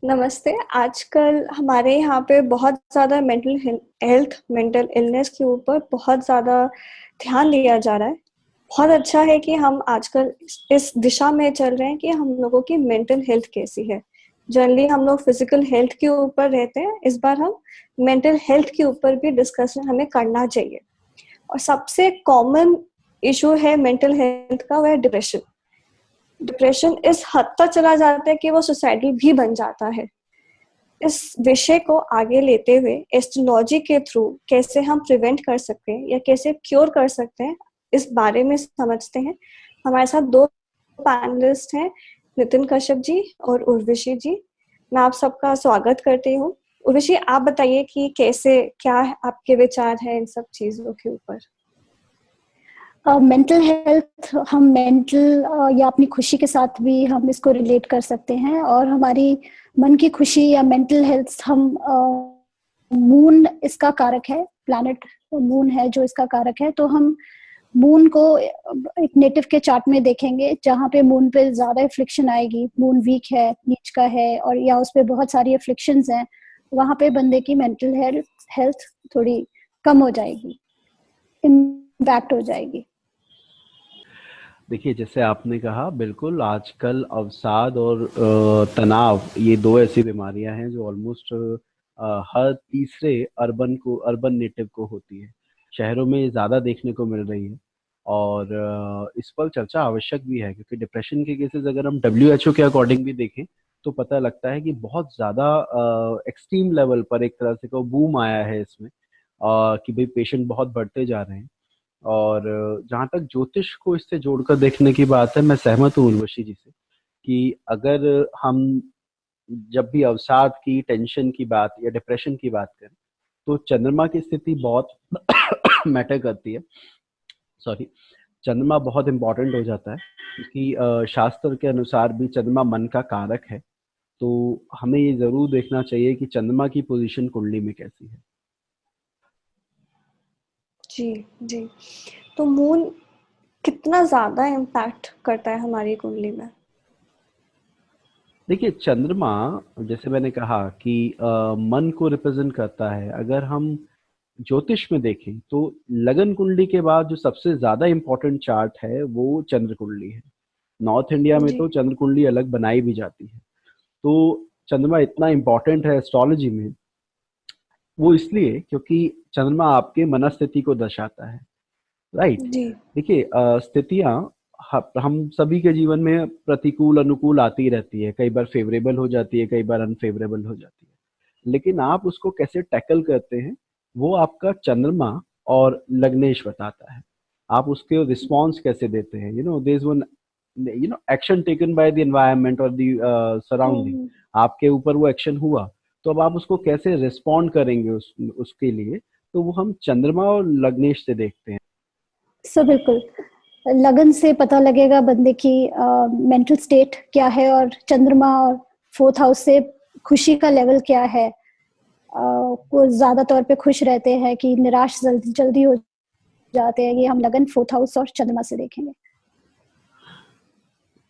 नमस्ते। आजकल हमारे यहाँ पे बहुत ज़्यादा मेंटल इलनेस के ऊपर बहुत ज़्यादा ध्यान दिया जा रहा है। बहुत अच्छा है कि हम आजकल इस दिशा में चल रहे हैं कि हम लोगों की मेंटल हेल्थ कैसी है। जनरली हम लोग फिजिकल हेल्थ के ऊपर रहते हैं, इस बार हम मेंटल हेल्थ के ऊपर भी डिस्कशन हमें करना चाहिए। और सबसे कॉमन इशू है मेंटल हेल्थ का, वह है डिप्रेशन। डिप्रेशन इस हद तक चला जाता है कि वो सुसाइडल भी बन जाता है। इस विषय को आगे लेते हुए एस्ट्रोलॉजी के थ्रू कैसे हम प्रिवेंट कर सकते हैं या कैसे क्योर कर सकते हैं, इस बारे में समझते हैं। हमारे साथ दो पैनलिस्ट हैं, नितिन कश्यप जी और उर्वशी जी। मैं आप सबका स्वागत करती हूँ। उर्वशी, आप बताइए कि कैसे, क्या आपके विचार हैं इन सब चीजों के ऊपर। मेंटल हेल्थ, हम मेंटल या अपनी खुशी के साथ भी हम इसको रिलेट कर सकते हैं। और हमारी मन की खुशी या मेंटल हेल्थ, हम मून इसका कारक है, प्लैनेट मून है जो इसका कारक है। तो हम मून को एक नेटिव के चार्ट में देखेंगे, जहाँ पे मून पे ज्यादा एफ्लिक्शन आएगी, मून वीक है, नीच का है, और या उस पे बहुत सारी एफ्लिक्शंस हैं, वहां पे बंदे की मेंटल हेल्थ थोड़ी कम हो जाएगी, इम्पैक्ट हो जाएगी। देखिए, जैसे आपने कहा, बिल्कुल आजकल अवसाद और तनाव, ये दो ऐसी बीमारियां हैं जो ऑलमोस्ट हर तीसरे अर्बन नेटिव को होती है। शहरों में ये ज़्यादा देखने को मिल रही है। और इस पर चर्चा आवश्यक भी है, क्योंकि डिप्रेशन के केसेस अगर हम WHO के अकॉर्डिंग भी देखें तो पता लगता है कि बहुत ज़्यादा एक्सट्रीम लेवल पर एक तरह से को बूम आया है इसमें, कि भाई पेशेंट बहुत बढ़ते जा रहे हैं। और जहाँ तक ज्योतिष को इससे जोड़कर देखने की बात है, मैं सहमत हूँ उर्वशी जी से कि अगर हम जब भी अवसाद की, टेंशन की बात या डिप्रेशन की बात करें तो चंद्रमा की स्थिति बहुत मैटर करती है। सॉरी, चंद्रमा बहुत इंपॉर्टेंट हो जाता है, क्योंकि शास्त्र के अनुसार भी चंद्रमा मन का कारक है। तो हमें ये जरूर देखना चाहिए कि चंद्रमा की पोजीशन कुंडली में कैसी है। जी जी। तो मून कितना ज्यादा इम्पैक्ट करता है हमारी कुंडली में? देखिए, चंद्रमा, जैसे मैंने कहा कि मन को रिप्रेजेंट करता है। अगर हम ज्योतिष में देखें तो लगन कुंडली के बाद जो सबसे ज्यादा इंपॉर्टेंट चार्ट है वो चंद्र कुंडली है। नॉर्थ इंडिया में जी तो चंद्र कुंडली अलग बनाई भी जाती है। तो चंद्रमा इतना इंपॉर्टेंट है एस्ट्रोलॉजी में, वो इसलिए क्योंकि चंद्रमा आपके मनस्थिति को दर्शाता है। राइट। जी देखिए, स्थितियां हम सभी के जीवन में प्रतिकूल अनुकूल आती रहती है। कई बार फेवरेबल हो जाती है, कई बार अनफेवरेबल हो जाती है। लेकिन आप उसको कैसे टैकल करते हैं, वो आपका चंद्रमा और लग्नेश बताता है। आप उसके रिस्पॉन्स कैसे देते हैं, there is one action taken by the environment और द सराउंडिंग। हम्म। आपके ऊपर वो एक्शन हुआ, तो अब आप उसको कैसे रिस्पॉन्ड करेंगे उसके लिए, तो वो हम चंद्रमा और लग्नेश से देखते हैं। बिल्कुल, लगन से पता लगेगा बंदे की मेंटल स्टेट क्या है, और चंद्रमा और फोर्थ हाउस से खुशी का लेवल क्या है। को ज्यादा तौर पे खुश रहते हैं कि निराश जल्दी जल्दी हो जाते हैं, ये हम लगन, फोर्थ हाउस और चंद्रमा से देखेंगे।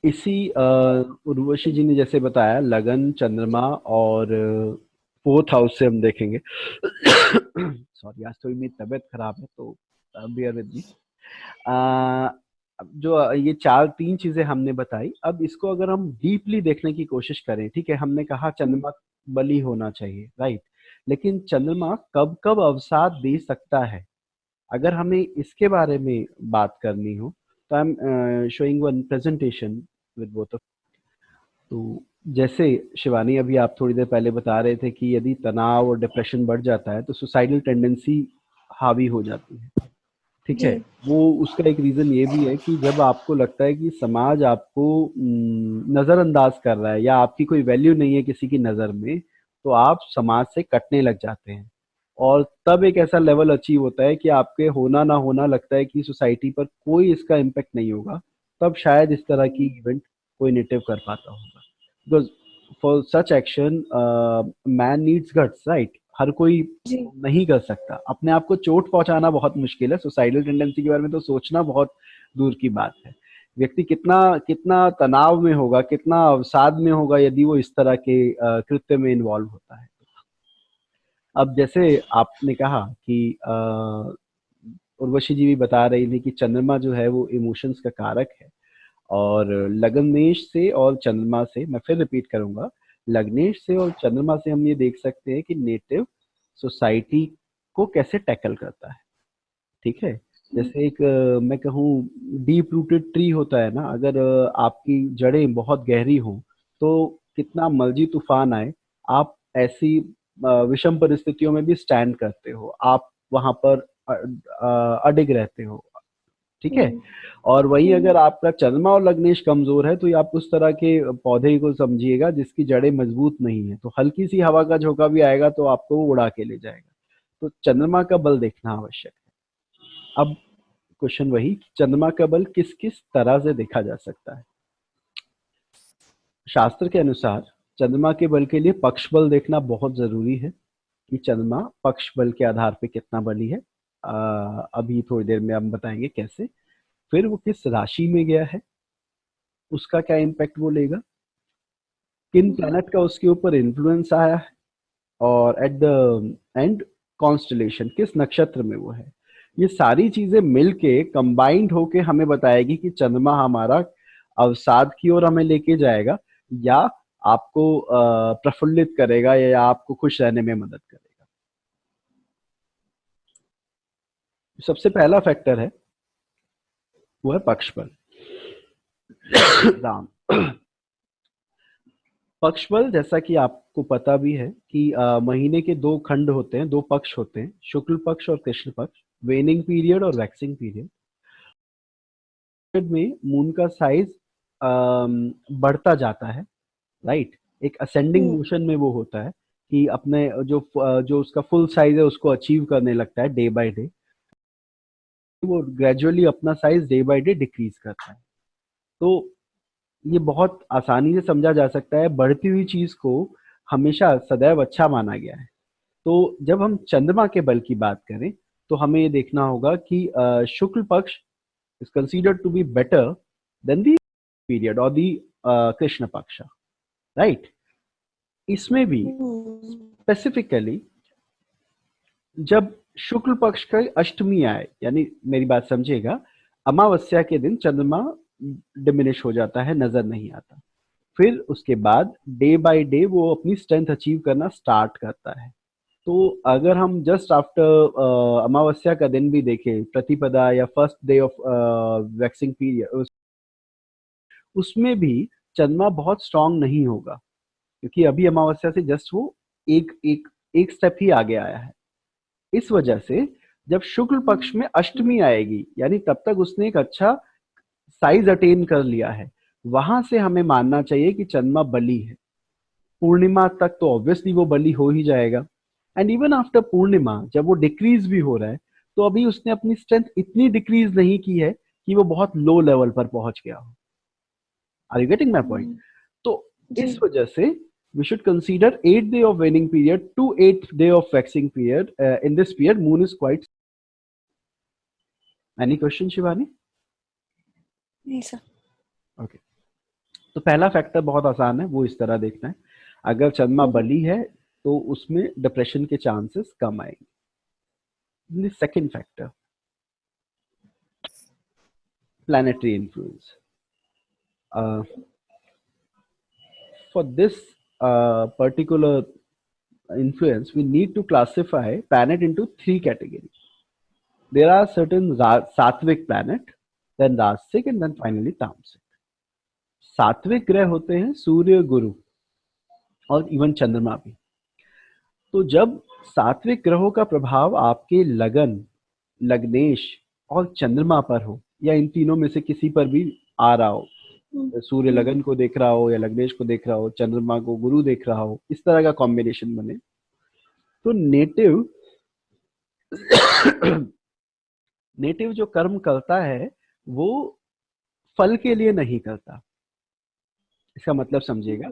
इसी उर्वशी जी ने जैसे बताया, लगन, चंद्रमा और फोर्थ हाउस से हम देखेंगे। सॉरी, आज थोड़ी मेरी तबीयत खराब है, तो बियर विद मी। जो ये चार तीन चीजें हमने बताई, अब इसको अगर हम डीपली देखने की कोशिश करें, ठीक है, हमने कहा चंद्रमा बली होना चाहिए, राइट। लेकिन चंद्रमा कब कब अवसाद दे सकता है, अगर हमें इसके बारे में बात करनी हो, तो I am showing one presentation with both of. तो जैसे शिवानी, अभी आप थोड़ी देर पहले बता रहे थे कि यदि तनाव और डिप्रेशन बढ़ जाता है तो सुसाइडल टेंडेंसी हावी हो जाती है। ठीक है। जी वो उसका एक रीजन ये भी है कि जब आपको लगता है कि समाज आपको नजरअंदाज कर रहा है या आपकी कोई वैल्यू नहीं है किसी की नजर में, तो आप समाज से कटने लग जाते हैं। और तब एक ऐसा लेवल अचीव होता है कि आपके होना ना होना लगता है कि सोसाइटी पर कोई इसका इम्पेक्ट नहीं होगा। तब शायद इस तरह की इवेंट कोई नेटिव कर पाता होगा। Because for such action man needs guts, right. हर कोई जी नहीं कर सकता। अपने आप को चोट पहुंचाना बहुत मुश्किल है, सुसाइडल टेंडेंसी के बारे में तो सोचना बहुत दूर की बात है। व्यक्ति कितना कितना तनाव में होगा, कितना अवसाद में होगा यदि वो इस तरह के कृत्य में इन्वॉल्व होता है। अब जैसे आपने कहा कि उर्वशी जी भी बता रही थी कि चंद्रमा जो है वो इमोशंस का कारक है, और लग्नेश से और चंद्रमा से, मैं फिर रिपीट करूंगा, लग्नेश से और चंद्रमा से हम ये देख सकते हैं कि नेटिव सोसाइटी को कैसे टैकल करता है। ठीक है, जैसे एक मैं कहूँ डीप रूटेड ट्री होता है ना, अगर आपकी जड़ें बहुत गहरी हों तो कितना मर्जी तूफान आए, आप ऐसी विषम परिस्थितियों में भी स्टैंड करते हो, आप वहां पर अडिग रहते हो। ठीक है, और वहीं अगर आपका चंद्रमा और लग्नेश कमजोर है तो ये आप उस तरह के पौधे को समझिएगा जिसकी जड़ें मजबूत नहीं है, तो हल्की सी हवा का झोंका भी आएगा तो आपको वो उड़ा के ले जाएगा। तो चंद्रमा का बल देखना आवश्यक है। अब क्वेश्चन वही, चंद्रमा का बल किस किस तरह से देखा जा सकता है? शास्त्र के अनुसार चंद्रमा के बल के लिए पक्ष बल देखना बहुत जरूरी है कि चंद्रमा पक्ष बल के आधार पे कितना बली है। अभी थोड़ी देर में हम बताएंगे कैसे। फिर वो किस राशि में गया है, उसका क्या इम्पैक्ट वो लेगा, किन प्लैनेट का उसके ऊपर इन्फ्लुएंस आया है, और एट द एंड कॉन्स्टलेशन किस नक्षत्र में वो है। ये सारी चीजें मिलके कंबाइंड होके हमें बताएगी कि चंद्रमा हमारा अवसाद की ओर हमें लेके जाएगा या आपको प्रफुल्लित करेगा या आपको खुश रहने में मदद करेगा। सबसे पहला फैक्टर है वो है पक्ष बल। राम पक्ष बल, जैसा कि आपको पता भी है कि महीने के दो खंड होते हैं, दो पक्ष होते हैं, शुक्ल पक्ष और कृष्ण पक्ष, वेनिंग पीरियड और वैक्सिंग पीरियड में मून का साइज बढ़ता जाता है, राइट। एक असेंडिंग मोशन में वो होता है कि अपने जो उसका फुल साइज है उसको अचीव करने लगता है डे बाय डे। वो ग्रेजुअली अपना size day by day decrease करता है। तो ये बहुत आसानी से समझा जा सकता है, बढ़ती हुई चीज को हमेशा सदैव अच्छा माना गया है। तो जब हम चंद्रमा के बल की बात करें तो हमें ये देखना होगा कि Shukla Paksha is considered to be better than the period और दी कृष्ण पक्ष, राइट। इसमें भी स्पेसिफिकली जब शुक्ल पक्ष का अष्टमी आए, यानी मेरी बात समझिएगा, अमावस्या के दिन चंद्रमा डिमिनिश हो जाता है, नजर नहीं आता। फिर उसके बाद डे बाय डे वो अपनी स्ट्रेंथ अचीव करना स्टार्ट करता है। तो अगर हम जस्ट आफ्टर अमावस्या का दिन भी देखें, प्रतिपदा या first day of waxing period, उसमें भी चंद्रमा बहुत स्ट्रांग नहीं होगा, क्योंकि अभी अमावस्या से जस्ट वो एक स्टेप ही आगे आया है। इस वजह से जब शुक्ल पक्ष में अष्टमी आएगी, यानी तब तक उसने एक अच्छा साइज अटेन कर लिया है, वहां से हमें मानना चाहिए कि चंद्रमा बली है। पूर्णिमा तक तो ऑब्वियसली वो बली हो ही जाएगा, एंड इवन आफ्टर पूर्णिमा जब वो डिक्रीज भी हो रहा है तो अभी उसने अपनी स्ट्रेंथ इतनी डिक्रीज नहीं की है कि वो बहुत लो लेवल पर पहुंच गया हो। Are you getting my point? तो इस वजह से we should consider 8 day of waning period to 8 day of waxing period. In this period moon is quite. Any question Shivani? नहीं सर। ओके, तो पहला फैक्टर बहुत आसान है, वो इस तरह देखना है, अगर चंद्रमा बली है तो उसमें डिप्रेशन के चांसेस कम आएंगे। Second factor, planetary influence. For this particular influence, we need to classify planet into three categories. There are certain सात्विक planet, then राजसिक, and then finally तामसिक। सात्विक ग्रह होते हैं सूर्य, गुरु और इवन चंद्रमा भी। तो जब सात्विक ग्रहों का प्रभाव आपके लगन, लग्नेश और चंद्रमा पर हो, या इन तीनों में से किसी पर भी आ रहा हो, सूर्य लगन को देख रहा हो या लग्नेश को देख रहा हो, चंद्रमा को गुरु देख रहा हो, इस तरह का कॉम्बिनेशन बने, तो नेटिव जो कर्म करता है वो फल के लिए नहीं करता। इसका मतलब समझिएगा,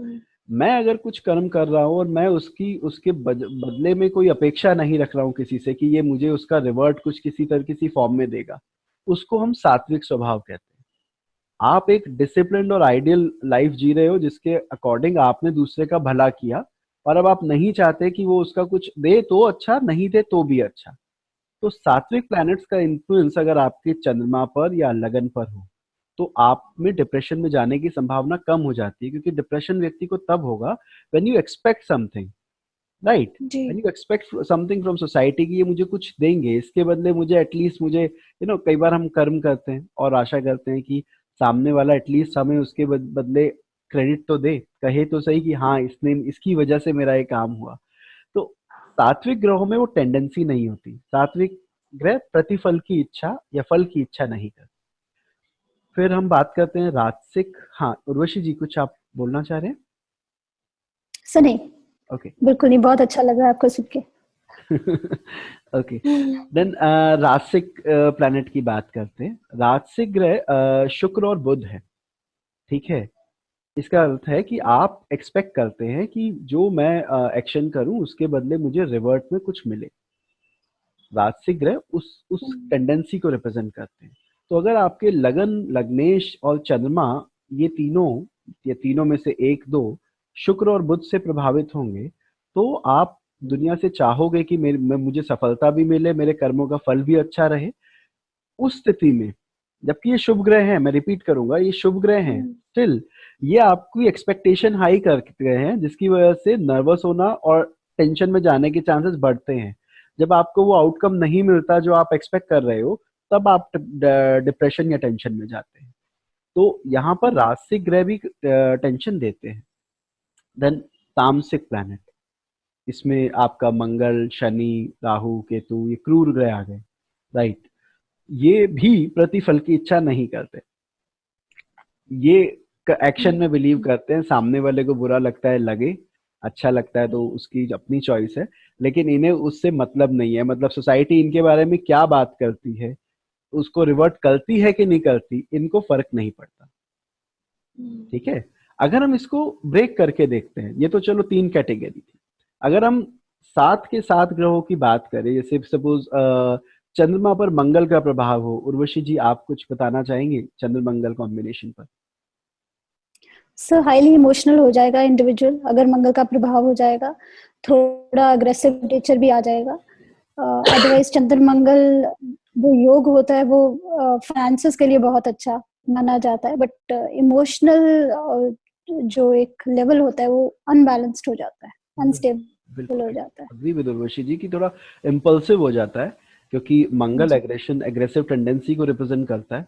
मैं अगर कुछ कर्म कर रहा हूं और मैं उसके बदले में कोई अपेक्षा नहीं रख रहा हूं किसी से कि ये मुझे उसका रिवर्ट कुछ किसी फॉर्म में देगा, उसको हम सात्विक स्वभाव कहते हैं। आप एक डिसिप्लिन्ड और आइडियल लाइफ जी रहे हो जिसके अकॉर्डिंग आपने दूसरे का भला किया, और अब आप नहीं चाहते कि वो उसका कुछ दे तो अच्छा, नहीं दे तो भी अच्छा। तो सात्विक प्लैनेट्स का इन्फ्लुएंस अगर आपके चंद्रमा पर या लगन पर हो तो आप में डिप्रेशन में जाने की संभावना कम हो जाती है, क्योंकि डिप्रेशन व्यक्ति को तब होगा when you expect something, right, जी। When you expect something from society कि ये मुझे कुछ देंगे, इसके बदले मुझे एटलीस्ट मुझे कई बार हम कर्म करते हैं और आशा करते हैं कि सामने वाला एटलीस्ट हमें उसके बदले क्रेडिट तो दे, कहे तो सही कि हाँ इसने इसकी वजह से मेरा ये काम हुआ। तो सात्विक ग्रहों में वो टेंडेंसी नहीं होती। सात्विक ग्रह प्रतिफल की इच्छा या फल की इच्छा नहीं करते। फिर हम बात करते हैं राजसिक। हाँ उर्वशी जी, कुछ आप बोलना चाह रहे हैं? सर नहीं, ओके। बिल्कुल नहीं, बहुत अच्छा लग रहा है आपको सुन के। ओके, देन राजसिक प्लैनेट की बात करते हैं। राजसिक ग्रह शुक्र और बुध है, ठीक है। इसका अर्थ है कि आप एक्सपेक्ट करते हैं कि जो मैं एक्शन करूं उसके बदले मुझे रिवर्ट में कुछ मिले। राजसिक ग्रह उस टेंडेंसी को रिप्रेजेंट करते हैं। तो अगर आपके लगन, लग्नेश और चंद्रमा ये तीनों में से एक दो शुक्र और बुध से प्रभावित होंगे तो आप दुनिया से चाहोगे कि मुझे सफलता भी मिले, मेरे कर्मों का फल भी अच्छा रहे। उस स्थिति में जबकि ये शुभ ग्रह हैं, मैं रिपीट करूंगा, ये शुभ ग्रह हैं, स्टिल ये आपकी एक्सपेक्टेशन हाई करते हैं, जिसकी वजह से नर्वस होना और टेंशन में जाने के चांसेस बढ़ते हैं। जब आपको वो आउटकम नहीं मिलता जो आप एक्सपेक्ट कर रहे हो, तब आप डिप्रेशन या टेंशन में जाते हैं। तो यहाँ पर राजसिक ग्रह भी टेंशन देते हैं। देन तामसिक प्लैनेट, इसमें आपका मंगल, शनि, राहु, केतु, ये क्रूर ग्रह आ गए, राइट। ये भी प्रतिफल की इच्छा नहीं करते। ये एक्शन में बिलीव करते हैं, सामने वाले को बुरा लगता है लगे, अच्छा लगता है तो उसकी अपनी चॉइस है, लेकिन इन्हें उससे मतलब नहीं है। मतलब सोसाइटी इनके बारे में क्या बात करती है, उसको रिवर्ट करती है कि नहीं करती, इनको फर्क नहीं पड़ता, ठीक है। अगर हम इसको ब्रेक करके देखते हैं, ये तो चलो 3 कैटेगरी थी। अगर हम 7 के 7 ग्रहों की बात करें, जैसे सपोज चंद्रमा पर मंगल का प्रभाव हो, उर्वशी जी आप कुछ बताना चाहेंगे चंद्र मंगल कॉम्बिनेशन पर? सर हाईली इमोशनल हो जाएगा इंडिविजुअल अगर मंगल का प्रभाव हो जाएगा, थोड़ा अग्रेसिव नेचर भी आ जाएगा। अदरवाइज चंद्र मंगल वो योग होता है वो फाइनेंसेस के लिए बहुत अच्छा माना जाता है, बट इमोशनल जो एक लेवल होता है वो अनबैलेंस्ड हो जाता है, अनस्टेबल हो जाता है। अग्री विद उर्वशी जी की थोड़ा इम्पल्सिव हो जाता है, क्योंकि मंगल एग्रेसिव टेंडेंसी को रिप्रेजेंट करता है,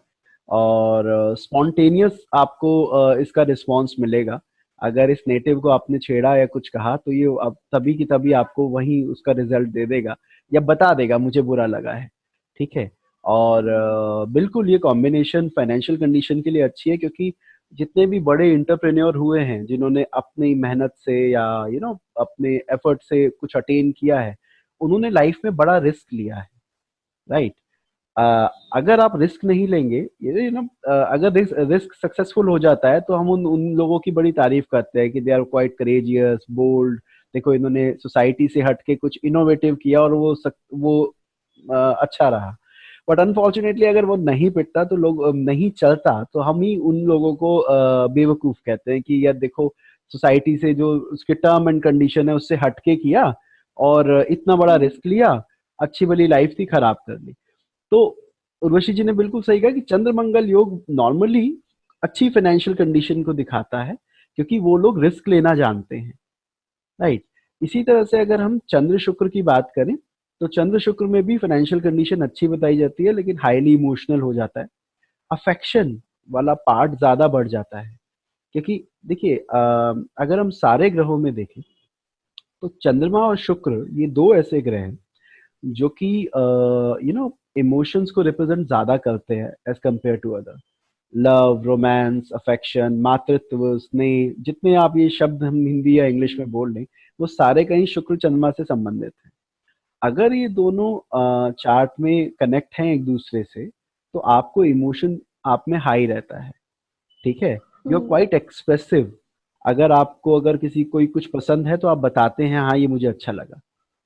और स्पॉन्टेनियस आपको इसका रिस्पॉन्स मिलेगा। अगर इस नेटिव को आपने छेड़ा या कुछ कहा तो ये अब तभी की तभी आपको वही उसका रिजल्ट दे देगा या बता देगा मुझे बुरा लगा है, ठीक है। और बिल्कुल ये कॉम्बिनेशन फाइनेंशियल कंडीशन के लिए अच्छी है, क्योंकि जितने भी बड़े इंटरप्रेन्योर हुए हैं जिन्होंने अपनी मेहनत से या अपने एफर्ट से कुछ अटेन किया है, उन्होंने लाइफ में बड़ा रिस्क लिया है, राइट। अगर आप रिस्क नहीं लेंगे, अगर रिस्क सक्सेसफुल हो जाता है तो हम उन लोगों की बड़ी तारीफ करते हैं कि they are quite courageous, bold. देखो इन्होंने सोसाइटी से हटके कुछ इनोवेटिव किया और वो अच्छा रहा। बट अनफॉर्चुनेटली अगर वो नहीं पिटता तो लोग नहीं चलता तो हम ही उन लोगों को बेवकूफ कहते हैं कि यार देखो सोसाइटी से जो उसके टर्म एंड कंडीशन है उससे हटके किया और इतना बड़ा रिस्क लिया, अच्छी भली लाइफ थी खराब कर ली। तो उर्वशी जी ने बिल्कुल सही कहा कि चंद्र मंगल योग नॉर्मली अच्छी फाइनेंशियल कंडीशन को दिखाता है, क्योंकि वो लोग रिस्क लेना जानते हैं, राइट। इसी तरह से अगर हम चंद्र शुक्र की बात करें तो चंद्र शुक्र में भी फाइनेंशियल कंडीशन अच्छी बताई जाती है, लेकिन हाईली इमोशनल हो जाता है, अफेक्शन वाला पार्ट ज्यादा बढ़ जाता है। क्योंकि देखिए अगर हम सारे ग्रहों में देखें तो चंद्रमा और शुक्र ये दो ऐसे ग्रह हैं जो कि इमोशंस को रिप्रेजेंट ज्यादा करते हैं as compare to other. Love, romance, affection, मातृत्व, स्नेह, जितने आप ये शब्द हम हिंदी या इंग्लिश में बोल लें, वो सारे कहीं शुक्र चंद्रमा से संबंधित हैं। अगर ये दोनों चार्ट में कनेक्ट हैं एक दूसरे से तो आपको इमोशन आप में हाई रहता है, ठीक है। You are quite expressive. अगर किसी कोई कुछ पसंद है तो आप बताते हैं हाँ ये मुझे अच्छा लगा,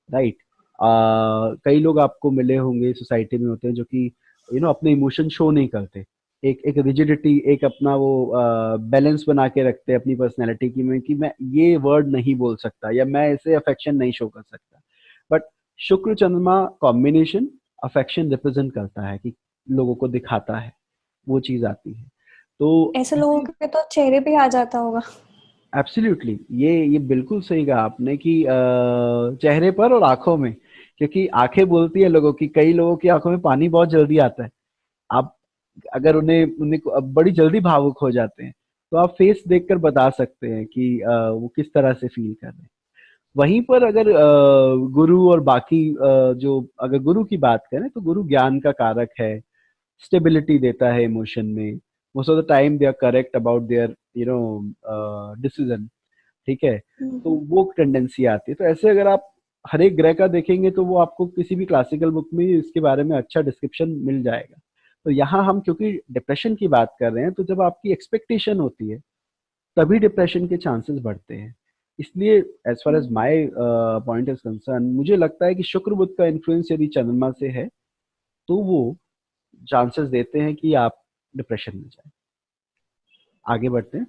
राइट। कई लोग आपको मिले होंगे सोसाइटी में होते हैं जो कि अपने इमोशन शो नहीं करते, एक एक रिजिडिटी, एक अपना वो बैलेंस बना के रखते हैं अपनी पर्सनैलिटी की में कि मैं ये वर्ड नहीं बोल सकता या मैं ऐसे अफेक्शन नहीं शो कर सकता। बट शुक्र चंद्रमा कॉम्बिनेशन अफेक्शन रिप्रेजेंट करता है कि लोगों को दिखाता है, वो चीज आती है। तो ऐसे लोगों के तो चेहरे पे आ जाता होगा। एब्सोल्युटली, ये बिल्कुल सही कहा आपने कि चेहरे पर और आंखों में, क्योंकि आंखें बोलती है लोगों की, कई लोगों की आंखों में पानी बहुत जल्दी आता है। आप अगर उन्हें उन्हें बड़ी जल्दी भावुक हो जाते हैं तो आप फेस देखकर बता सकते हैं कि वो किस तरह से फील कर रहे हैं। वहीं पर अगर गुरु और बाकी जो अगर गुरु की बात करें तो गुरु ज्ञान का कारक है, स्टेबिलिटी देता है इमोशन में। Most of the time they are correct about their decision, ठीक है। तो वो टेंडेंसी आती है। तो ऐसे अगर आप हर एक ग्रह का देखेंगे तो वो आपको किसी भी क्लासिकल बुक में इसके बारे में अच्छा डिस्क्रिप्शन मिल जाएगा। तो यहाँ हम क्योंकि डिप्रेशन की बात कर रहे हैं, तो जब आपकी एक्सपेक्टेशन होती है तभी डिप्रेशन के चांसेस बढ़ते हैं। इसलिए as far as my point is concern, मुझे लगता है कि शुक्र बुध का इन्फ्लुएंस यदि चंद्रमा से है तो वो चांसेस देते हैं कि आप डिप्रेशन में जाए। आगे बढ़ते हैं।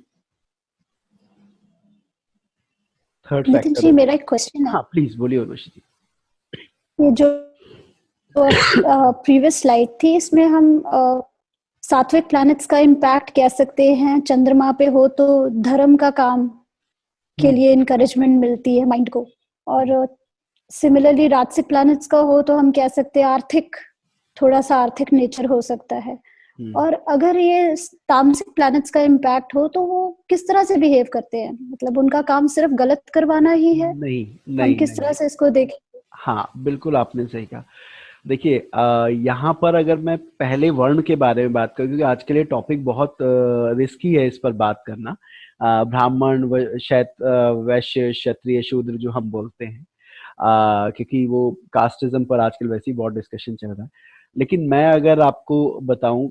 Third Nitin factor. जी, मेरा एक क्वेश्चन है। हाँ प्लीज बोलिए उर्वशी जी। ये जो प्रीवियस स्लाइड थी, इसमें हम सात्विक प्लैनेट्स का इम्पैक्ट कह सकते हैं। चंद्रमा पे हो तो धर्म का काम के लिए इनकरेजमेंट मिलती है माइंड को, और सिमिलरली राजसिक प्लैनेट्स का हो तो हम कह सकते हैं आर्थिक, थोड़ा सा आर्थिक नेचर हो सकता है। और अगर ये तामसिक प्लैनेट्स का इम्पैक्ट हो तो वो किस तरह से बिहेव करते हैं? मतलब उनका काम सिर्फ गलत करवाना ही है? नहीं हम नहीं किस तरह नहीं, से इसको देखें? हाँ बिल्कुल आपने सही कहा। देखिए यहाँ पर अगर मैं पहले वर्ण के बारे में बात करूँ, क्योंकि आज के लिए टॉपिक बहुत रिस्की है इस पर बात करना। ब्राह्मण वैश्य क्षत्रिय शूद्र जो हम बोलते हैं, क्योंकि वो कास्टिज्म पर आजकल वैसे ही बहुत डिस्कशन चल रहा है। लेकिन मैं अगर आपको बताऊं